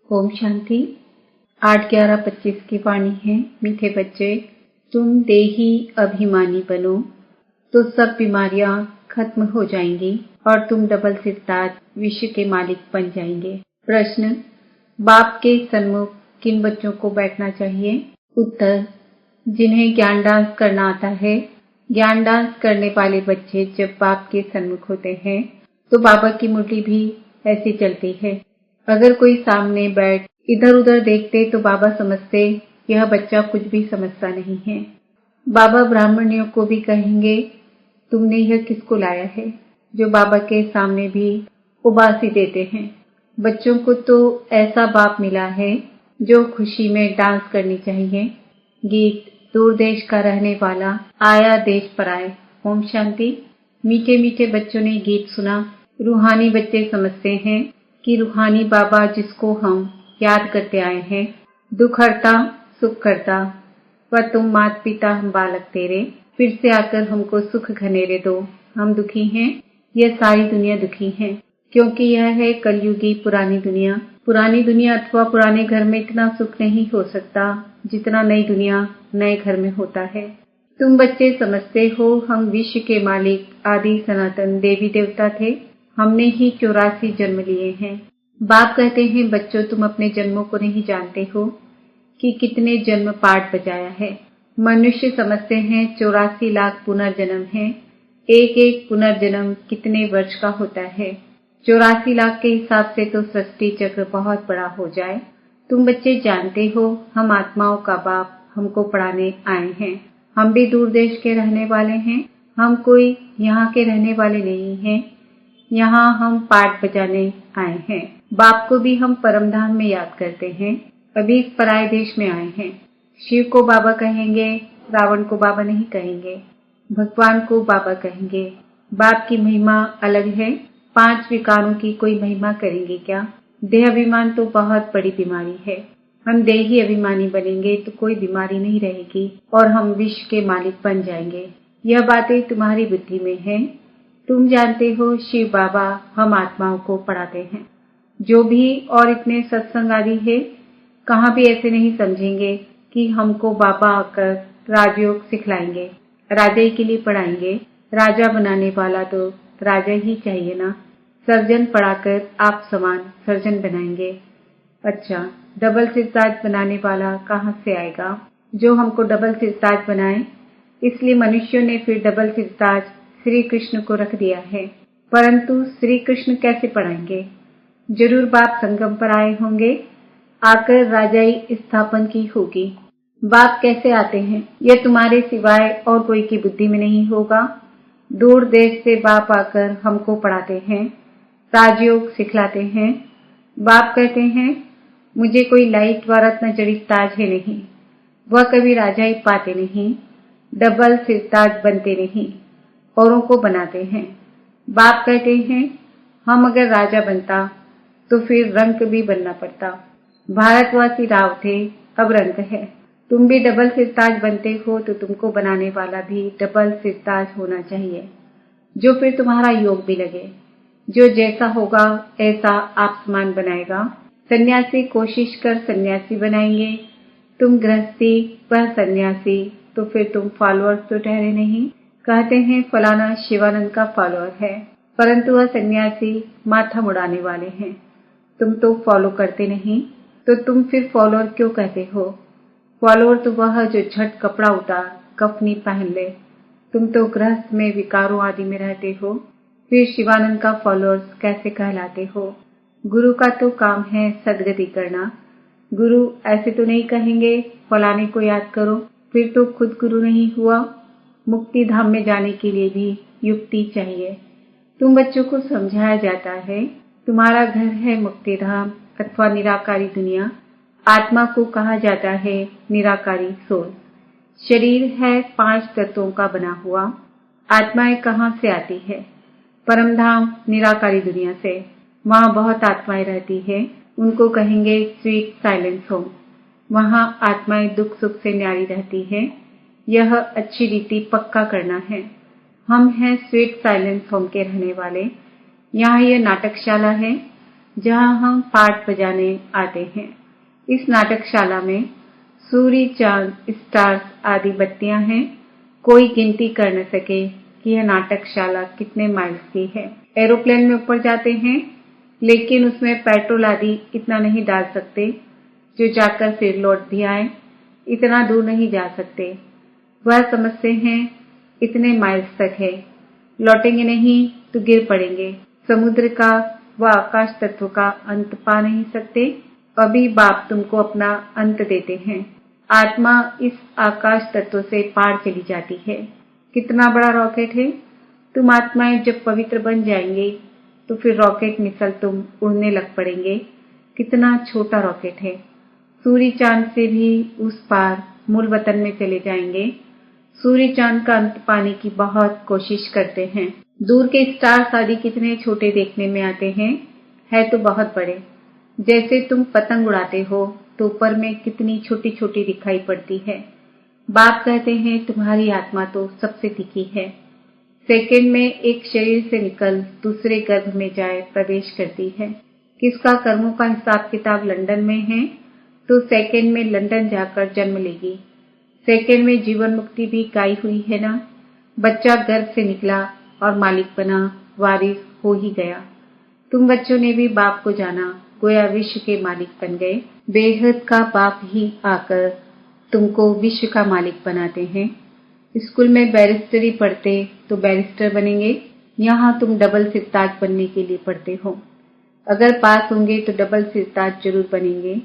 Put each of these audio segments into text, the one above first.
ओम शांति। 8/11/25 की वाणी है। मीठे बच्चे, तुम देही अभिमानी बनो तो सब बीमारियां खत्म हो जाएंगी और तुम डबल सिरताज विश्व के मालिक बन जाएंगे। प्रश्न, बाप के सन्मुख किन बच्चों को बैठना चाहिए? उत्तर, जिन्हें ज्ञान डांस करना आता है। ज्ञान डांस करने वाले बच्चे जब बाप के सन्मुख होते हैं तो बाबा की मुरली भी ऐसी चलती है। अगर कोई सामने बैठ इधर उधर देखते तो बाबा समझते यह बच्चा कुछ भी समझता नहीं है। बाबा ब्राह्मणियों को भी कहेंगे, तुमने यह किसको लाया है, जो बाबा के सामने भी उबासी देते हैं। बच्चों को तो ऐसा बाप मिला है जो खुशी में डांस करनी चाहिए। गीत, दूर देश का रहने वाला आया देश पर आए। ओम शांति। मीठे मीठे बच्चों ने गीत सुना। रूहानी बच्चे समझते हैं कि रूहानी बाबा जिसको हम याद करते आए हैं, दुख हरता सुख करता, पर तुम मात पिता हम बालक तेरे, फिर से आकर हमको सुख घनेरे दो। हम दुखी हैं, यह सारी दुनिया दुखी है, क्योंकि यह है कलयुगी पुरानी दुनिया। पुरानी दुनिया अथवा पुराने घर में इतना सुख नहीं हो सकता जितना नई दुनिया नए घर में होता है। तुम बच्चे समझते हो हम विश्व के मालिक आदि सनातन देवी देवता थे। हमने ही 84 जन्म लिए हैं। बाप कहते हैं, बच्चों तुम अपने जन्मों को नहीं जानते हो कि कितने जन्म पाठ बजाया है। मनुष्य समझते हैं 84 लाख पुनर्जन्म है। एक एक पुनर्जन्म कितने वर्ष का होता है। 84 लाख के हिसाब से तो सृष्टि चक्र बहुत बड़ा हो जाए। तुम बच्चे जानते हो हम आत्माओं का बाप हमको पढ़ाने आए हैं। हम भी दूर देश के रहने वाले हैं। हम कोई यहाँ के रहने वाले नहीं हैं। यहाँ हम पाठ बजाने आए हैं। बाप को भी हम परमधाम में याद करते हैं। अभी इस पराये देश में आए हैं। शिव को बाबा कहेंगे, रावण को बाबा नहीं कहेंगे, भगवान को बाबा कहेंगे। बाप की महिमा अलग है। 5 विकारों की कोई महिमा करेंगे क्या? देह अभिमान तो बहुत बड़ी बीमारी है। हम देही अभिमानी बनेंगे तो कोई बीमारी नहीं रहेगी और हम विश्व के मालिक बन जाएंगे। यह बातें तुम्हारी बुद्धि में है। तुम जानते हो शिव बाबा हम आत्माओं को पढ़ाते हैं। जो भी और इतने सत्संग आदि है, कहाँ भी ऐसे नहीं समझेंगे कि हमको बाबा आकर राजयोग सिखलाएंगे, राजा के लिए पढ़ाएंगे। राजा बनाने वाला तो राजा ही चाहिए ना। सर्जन पढ़ाकर आप समान सर्जन बनाएंगे। अच्छा, डबल सिरताज बनाने वाला कहाँ से आएगा जो हमको डबल सिरताज बनाए? इसलिए मनुष्यों ने फिर डबल सिरताज श्री कृष्ण को रख दिया है। परंतु श्री कृष्ण कैसे पढ़ाएंगे? जरूर बाप संगम पर आए होंगे, आकर राजाई स्थापन की होगी। बाप कैसे आते हैं यह तुम्हारे सिवाय और कोई की बुद्धि में नहीं होगा। दूर देश से बाप आकर हमको पढ़ाते हैं, राजयोग सिखलाते हैं। बाप कहते हैं, मुझे कोई लाइट व रत्न जड़ित ताज है नहीं। वह कभी राजाई पाते नहीं, डबल सिरताज बनते नहीं, औरों को बनाते हैं। बाप कहते हैं, हम अगर राजा बनता तो फिर रंक भी बनना पड़ता। भारतवासी राव थे, अब रंक है। तुम भी डबल सिरताज बनते हो तो तुमको बनाने वाला भी डबल सिरताज होना चाहिए, जो फिर तुम्हारा योग भी लगे। जो जैसा होगा ऐसा आप समान बनाएगा। सन्यासी कोशिश कर सन्यासी बनाएंगे, तुम गृहस्थी वह सन्यासी, तो फिर तुम फॉलोअर्स तो ठहरे नहीं। कहते हैं फलाना शिवानंद का फॉलोअर है, परंतु वह सन्यासी माथा मुड़ाने वाले हैं। तुम तो फॉलो करते नहीं, तो तुम फिर फॉलोअर क्यों कहते हो? फॉलोअर तो वह जो झट कपड़ा उतार कफनी पहन ले। तुम तो गृहस्थ में विकारों आदि में रहते हो, फिर शिवानंद का फॉलोअर्स कैसे कहलाते हो? गुरु का तो काम है सदगति करना। गुरु ऐसे तो नहीं कहेंगे फलाने को याद करो, फिर तो खुद गुरु नहीं हुआ। मुक्ति धाम में जाने के लिए भी युक्ति चाहिए। तुम बच्चों को समझाया जाता है, तुम्हारा घर है मुक्ति धाम अथवा निराकारी दुनिया। आत्मा को कहा जाता है निराकारी सोल। शरीर है 5 तत्वों का बना हुआ। आत्माएं कहाँ से आती है? परमधाम निराकारी दुनिया से। वहाँ बहुत आत्माएं रहती है, उनको कहेंगे स्वीट साइलेंस होम। वहाँ आत्माएं दुख सुख से न्यारी रहती है। यह अच्छी रीति पक्का करना है। हम हैं स्वीट साइलेंस होम के रहने वाले। यहाँ यह नाटकशाला है। जहां हम पाठ बजाने आते हैं। इस नाटकशाला में सूर्य, चांद, स्टार्स आदि बत्तियां हैं। कोई गिनती कर न सके कि यह नाटकशाला कितने माइल्स की है। एरोप्लेन में ऊपर जाते हैं, लेकिन उसमें पेट्रोल आदि इतना नहीं डाल सकते जो जाकर फिर लौट भी आए। इतना दूर नहीं जा सकते। वह समझते हैं इतने माइल्स तक है, लौटेंगे नहीं तो गिर पड़ेंगे। समुद्र का व आकाश तत्व का अंत पा नहीं सकते। अभी बाप तुमको अपना अंत देते हैं। आत्मा इस आकाश तत्व से पार चली जाती है। कितना बड़ा रॉकेट है। तुम आत्माएं जब पवित्र बन जाएंगे तो फिर रॉकेट मिसल तुम उड़ने लग पड़ेंगे। कितना छोटा रॉकेट है। सूर्य चांद से भी उस पार मूल वतन में चले जाएंगे। सूर्य चांद का अंत पाने की बहुत कोशिश करते हैं। दूर के स्टार्स आदि कितने छोटे देखने में आते हैं, है तो बहुत बड़े। जैसे तुम पतंग उड़ाते हो तो ऊपर में कितनी छोटी छोटी दिखाई पड़ती है। बाप कहते हैं तुम्हारी आत्मा तो सबसे तीखी है। सेकंड में एक शरीर से निकल दूसरे गर्भ में जाए प्रवेश करती है। किसका कर्मों का हिसाब किताब लंदन में है तो सेकंड में लंदन जाकर जन्म लेगी। सेकंड में जीवन मुक्ति भी गाई हुई है ना। बच्चा गर्भ से निकला और मालिक बना, वारिस हो ही गया। तुम बच्चों ने भी बाप को जाना, गोया विश्व के मालिक बन गए। बेहद का बाप ही आकर तुमको विश्व का मालिक बनाते हैं। स्कूल में बैरिस्टरी पढ़ते तो बैरिस्टर बनेंगे। यहाँ तुम डबल सिरताज बनने के लिए पढ़ते हो। अगर पास होंगे तो डबल सिरताज जरूर बनेंगे।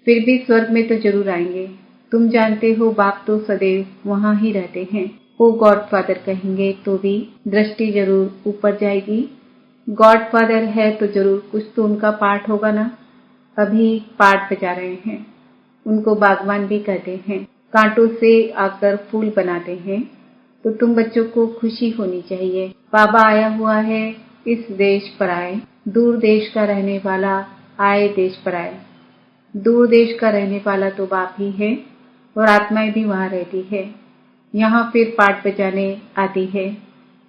फिर भी स्वर्ग में तो जरूर आएंगे। तुम जानते हो बाप तो सदैव वहां ही रहते हैं। वो गॉडफादर कहेंगे तो भी दृष्टि जरूर ऊपर जाएगी। गॉडफादर है तो जरूर कुछ तो उनका पाठ होगा ना। अभी पाठ बजा रहे हैं। उनको बागवान भी कहते हैं। कांटों से आकर फूल बनाते हैं। तो तुम बच्चों को खुशी होनी चाहिए। बाबा आया हुआ है इस देश पर आए। दूर देश का रहने वाला आए देश पर आए। दूर देश का रहने वाला तो बाप ही है और आत्माएं भी वहां रहती है। यहाँ फिर पाठ बजाने आती है।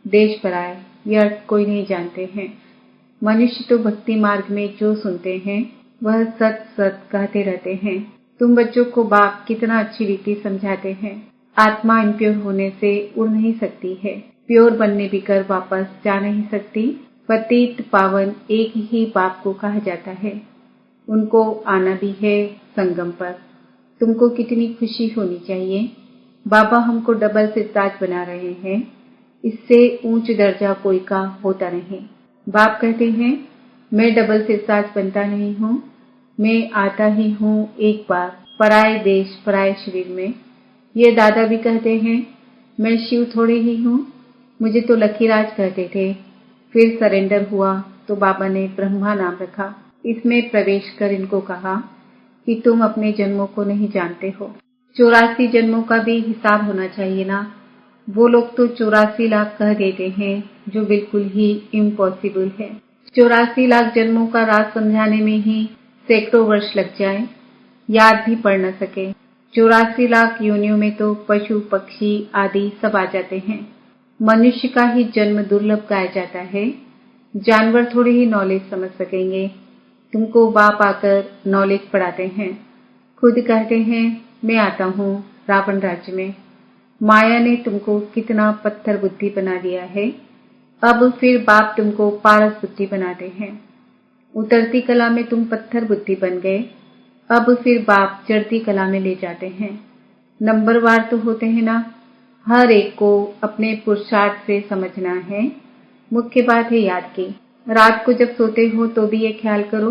देश पर आए यह कोई नहीं जानते हैं। मनुष्य तो भक्ति मार्ग में जो सुनते हैं वह सत सत कहते रहते हैं। तुम बच्चों को बाप कितना अच्छी रीति समझाते हैं। आत्मा इम्प्योर होने से उड़ नहीं सकती है। प्योर बनने बिकर वापस जा नहीं सकती। पतित पावन एक ही बाप को कहा जाता है। उनको आना भी है संगम पर। तुमको कितनी खुशी होनी चाहिए। बाबा हमको डबल सिरताज बना रहे हैं। इससे ऊंच दर्जा कोई का होता नहीं। बाप कहते हैं मैं डबल सिरताज बनता नहीं हूँ। मैं आता ही हूँ एक बार पराए देश पराए शरीर में। ये दादा भी कहते हैं मैं शिव थोड़े ही हूँ। मुझे तो लकीराज कहते थे। फिर सरेंडर हुआ तो बाबा ने ब्रह्मा नाम रखा। इसमें प्रवेश कर इनको कहा कि तुम अपने जन्मों को नहीं जानते हो। 84 जन्मों का भी हिसाब होना चाहिए ना। वो लोग तो 84 लाख कह देते हैं जो बिल्कुल ही इम्पॉसिबल है। 84 लाख जन्मों का राज समझाने में ही सैकड़ों वर्ष लग जाए, याद भी पड़ न सके। 84 लाख योनियों में तो पशु पक्षी आदि सब आ जाते हैं। मनुष्य का ही जन्म दुर्लभ गाया जाता है। जानवर थोड़ी ही नॉलेज समझ सकेंगे। तुमको बाप आकर नॉलेज पढ़ाते हैं। खुद कहते हैं मैं आता हूँ रावण राज्य में। माया ने तुमको कितना पत्थर बुद्धि बना दिया है। अब फिर बाप तुमको पारस बुद्धि बनाते हैं। उतरती कला में तुम पत्थर बुद्धि बन गए। अब फिर बाप चढ़ती कला में ले जाते हैं। नंबरवार तो होते हैं ना। हर एक को अपने पुरुषार्थ से समझना है। मुख्य बात है याद की। रात को जब सोते हो तो भी ये ख्याल करो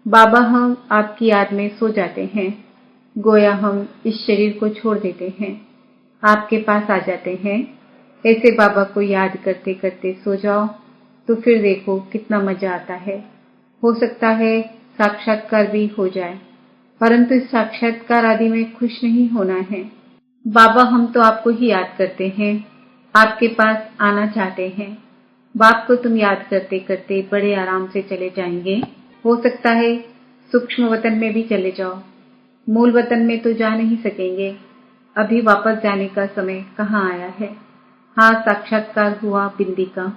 बाबा हम आपकी याद में सो जाते हैं। गोया हम इस शरीर को छोड़ देते हैं, आपके पास आ जाते हैं। ऐसे बाबा को याद करते करते सो जाओ तो फिर देखो कितना मजा आता है। हो सकता है साक्षात्कार भी हो जाए, परंतु इस साक्षात्कार आदि में खुश नहीं होना है। बाबा हम तो आपको ही याद करते हैं, आपके पास आना चाहते हैं। बाप को तुम याद करते करते बड़े आराम से चले जाएंगे। हो सकता है सूक्ष्म वतन में भी चले जाओ। मूल वतन में तो जा नहीं सकेंगे। अभी वापस जाने का समय कहाँ आया है। हाँ साक्षात्कार हुआ बिंदी का।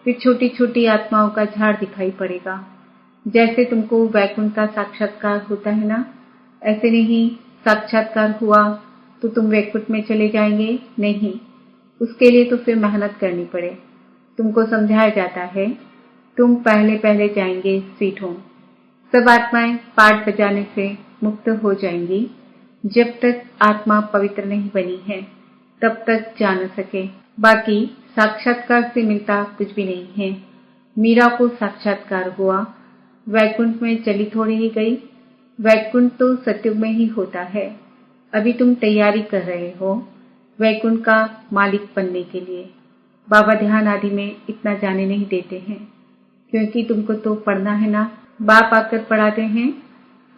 फिर छोटी छोटी आत्माओं का झाड़ दिखाई पड़ेगा। जैसे तुमको वैकुंठ का साक्षात्कार होता है ना, ऐसे नहीं साक्षात्कार हुआ तो तुम वैकुंठ में चले जाएंगे, नहीं, उसके लिए तो फिर मेहनत करनी पड़े। तुमको समझाया जाता है तुम पहले पहले जाएंगे स्वीट होम। सब आत्माएं पाठ बजाने से मुक्त हो जाएंगी। जब तक आत्मा पवित्र नहीं बनी है तब तक जा न सके। बाकी साक्षात्कार से मिलता कुछ भी नहीं है। मीरा को साक्षात्कार हुआ, वैकुंठ में चली थोड़ी ही गई। वैकुंठ तो सत्युग में ही होता है। अभी तुम तैयारी कर रहे हो वैकुंठ का मालिक बनने के लिए। बाबा ध्यान आदि में इतना जाने नहीं देते हैं, क्योंकि तुमको तो पढ़ना है ना। बाप आकर पढ़ाते हैं,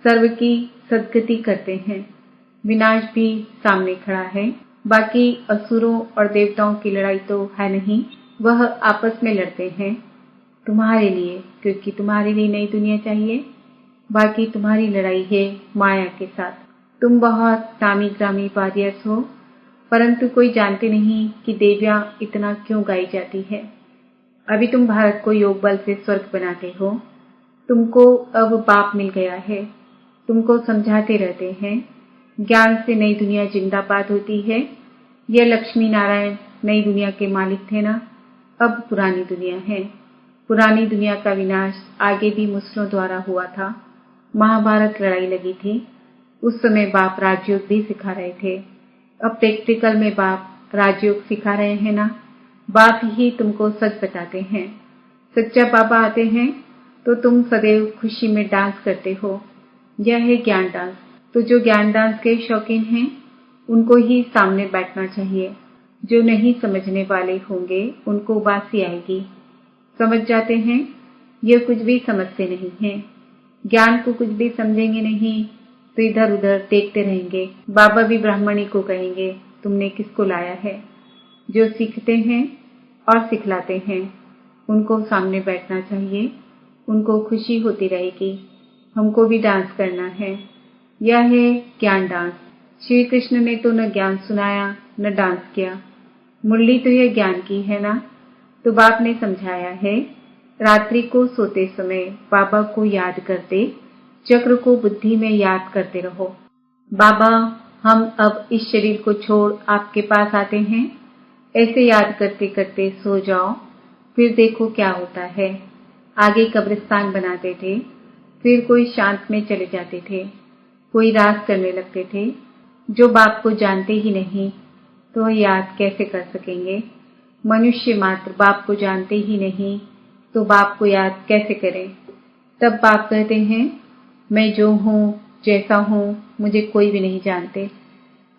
सर्व की सद्गति करते हैं। विनाश भी सामने खड़ा है। बाकी असुरों और देवताओं की लड़ाई तो है नहीं, वह आपस में लड़ते हैं तुम्हारे लिए, क्योंकि तुम्हारे लिए नई दुनिया चाहिए। बाकी तुम्हारी लड़ाई है माया के साथ। तुम बहुत नामी ग्रामी वॉरियर्स हो, परंतु कोई जानते नहीं कि देवियां इतना क्यों गाई जाती है। अभी तुम भारत को योग बल से स्वर्ग बनाते हो। तुमको अब बाप मिल गया है, तुमको समझाते रहते हैं ज्ञान से नई दुनिया जिंदाबाद होती है। यह लक्ष्मी नारायण नई दुनिया के मालिक थे ना, अब पुरानी दुनिया है। पुरानी दुनिया का विनाश आगे भी मुस्लिमों द्वारा हुआ था। महाभारत लड़ाई लगी थी, उस समय बाप राजयोग भी सिखा रहे थे। अब प्रैक्टिकल में बाप राजयोग सिखा रहे हैं ना। बाप ही तुमको सच बताते हैं। सच्चा बाबा आते हैं तो तुम सदैव खुशी में डांस करते हो। यह है ज्ञान डांस। तो जो ज्ञान डांस के शौकीन हैं उनको ही सामने बैठना चाहिए। जो नहीं समझने वाले होंगे उनको बासी आएगी। समझ जाते हैं यह कुछ भी समझते नहीं हैं। ज्ञान को कुछ भी समझेंगे नहीं तो इधर उधर देखते रहेंगे। बाबा भी ब्राह्मणी को कहेंगे तुमने किसको लाया है। जो सीखते हैं और सिखलाते हैं उनको सामने बैठना चाहिए, उनको खुशी होती रहेगी। हमको भी डांस करना है। यह है ज्ञान डांस। श्री कृष्ण ने तो न ज्ञान सुनाया न डांस किया। मुरली तो यह ज्ञान की है ना। तो बाप ने समझाया है रात्रि को सोते समय बाबा को याद करते, चक्र को बुद्धि में याद करते रहो। बाबा हम अब इस शरीर को छोड़ आपके पास आते हैं। ऐसे याद करते करते सो जाओ, फिर देखो क्या होता है। आगे कब्रिस्तान बनाते थे, फिर कोई शांत में चले जाते थे, कोई रास करने लगते थे। जो बाप को जानते ही नहीं तो याद कैसे कर सकेंगे। मनुष्य मात्र बाप को जानते ही नहीं तो बाप को याद कैसे करें। तब बाप कहते हैं मैं जो हूँ जैसा हूँ मुझे कोई भी नहीं जानते।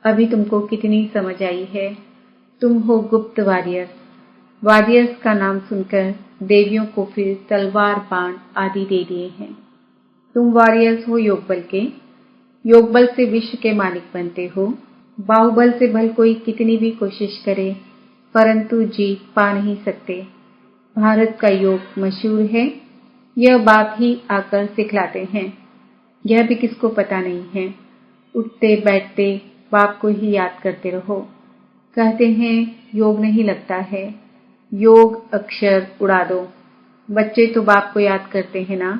अभी तुमको कितनी समझ आई है। तुम हो गुप्त वॉरियर्स। वॉरियर्स का नाम सुनकर देवियों को फिर तलवार बाण आदि दे दिए हैं। तुम वॉरियर्स हो योग बल के। योग बल से विश्व के मालिक बनते हो। बाहुबल से भल कोई कितनी भी कोशिश करे परंतु जीत पा नहीं सकते। भारत का योग मशहूर है, यह बाप ही आकर सिखलाते हैं। यह भी किसको पता नहीं है। उठते बैठते बाप को ही याद करते रहो। कहते हैं योग नहीं लगता है, योग अक्षर उड़ा दो। बच्चे तो बाप को याद करते हैं ना।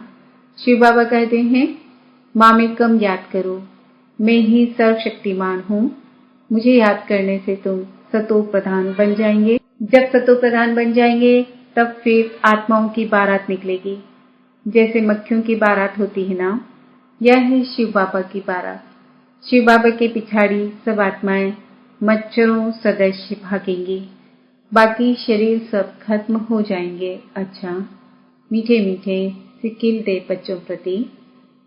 शिव बाबा कहते हैं मामेकम याद करो, मैं ही सर्वशक्तिमान हूँ। मुझे याद करने से तुम सतो प्रधान बन जाएंगे। जब सतो प्रधान बन जाएंगे तब फिर आत्माओं की बारात निकलेगी। जैसे मक्खियों की बारात होती है ना, यह है शिव बाबा की बारात। शिव बाबा के पिछाड़ी सब आत्माएं मच्छरों सदृश भागेंगी। बाकी शरीर सब खत्म हो जाएंगे। अच्छा, मीठे मीठे सिक्किल दे बच्चों प्रति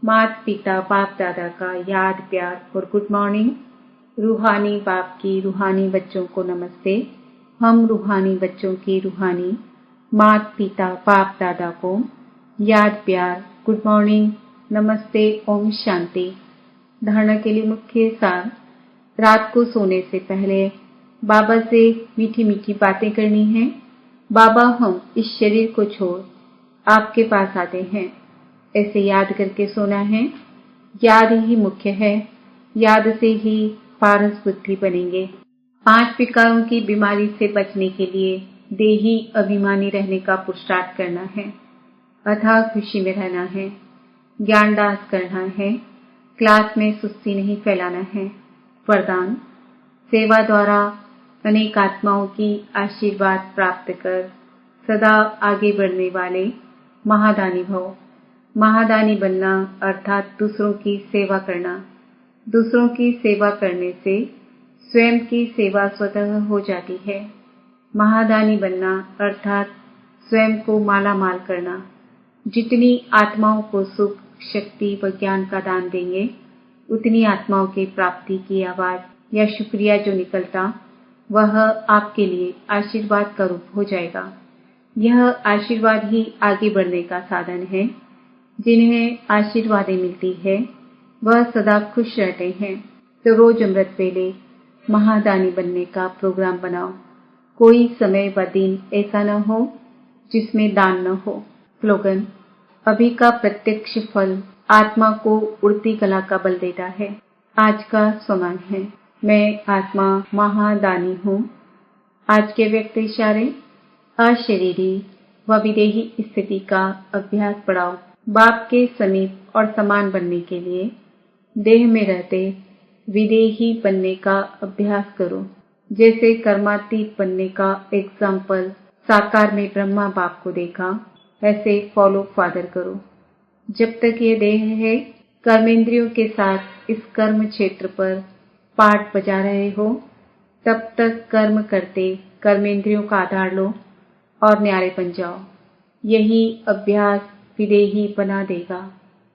माता पिता बाप दादा का याद प्यार और गुड मॉर्निंग। रूहानी बाप की रूहानी बच्चों को नमस्ते। हम रूहानी बच्चों की रूहानी माता पिता बाप दादा को याद प्यार गुड मॉर्निंग नमस्ते ओम शांति। धारणा के लिए मुख्य सार, रात को सोने से पहले बाबा से मीठी मीठी बातें करनी है। बाबा हम इस शरीर को छोड़ आपके पास आते हैं, ऐसे याद करके सोना है। याद ही मुख्य है, याद से ही पारस बुद्धि बनेंगे। 5 विकारों की बीमारी से बचने के लिए देही अभिमानी रहने का पुरुषार्थ करना है। अथाह खुशी में रहना है, ज्ञानदास करना है, क्लास में सुस्ती नहीं फैलाना है। वरदान, सेवा द्वारा अनेक आत्माओं की आशीर्वाद प्राप्त कर सदा आगे बढ़ने वाले महादानी भव। महादानी बनना अर्थात दूसरों की सेवा करना। दूसरों की सेवा करने से स्वयं की सेवा स्वतः हो जाती है। महादानी बनना अर्थात स्वयं को माला माल करना। जितनी आत्माओं को सुख, शक्ति व ज्ञान का दान देंगे, उतनी आत्माओं की प्राप्ति की आवाज या शुक्रिया जो निकलता, वह आपके लिए आशीर्वाद का रूप हो जाएगा। यह आशीर्वाद ही आगे बढ़ने का साधन है। जिन्हें आशीर्वादें मिलती है, वह सदा खुश रहते हैं। तो रोज अमृत वेले महादानी बनने का प्रोग्राम बनाओ। कोई समय व दिन ऐसा न हो जिसमें दान न हो। स्लोगन, अभी का प्रत्यक्ष फल आत्मा को उड़ती कला का बल देता है। आज का स्वमान है, मैं आत्मा महादानी हूँ। आज के व्यक्त इशारे, अशरीरी व विदेही स्थिति का अभ्यास बढ़ाओ। बाप के समीप और समान बनने के लिए देह में रहते विदेही बनने का अभ्यास करो। जैसे कर्मातीत बनने का एग्जाम्पल साकार में ब्रह्मा बाप को देखा, ऐसे फॉलो फादर करो। जब तक ये देह है, कर्मेंद्रियों के साथ इस कर्म क्षेत्र पर पाठ बजा रहे हो, तब तक कर्म करते कर्मेंद्रियों का आधार लो और न्यारे बन जाओ। यही अभ्यास विदेही बना देगा।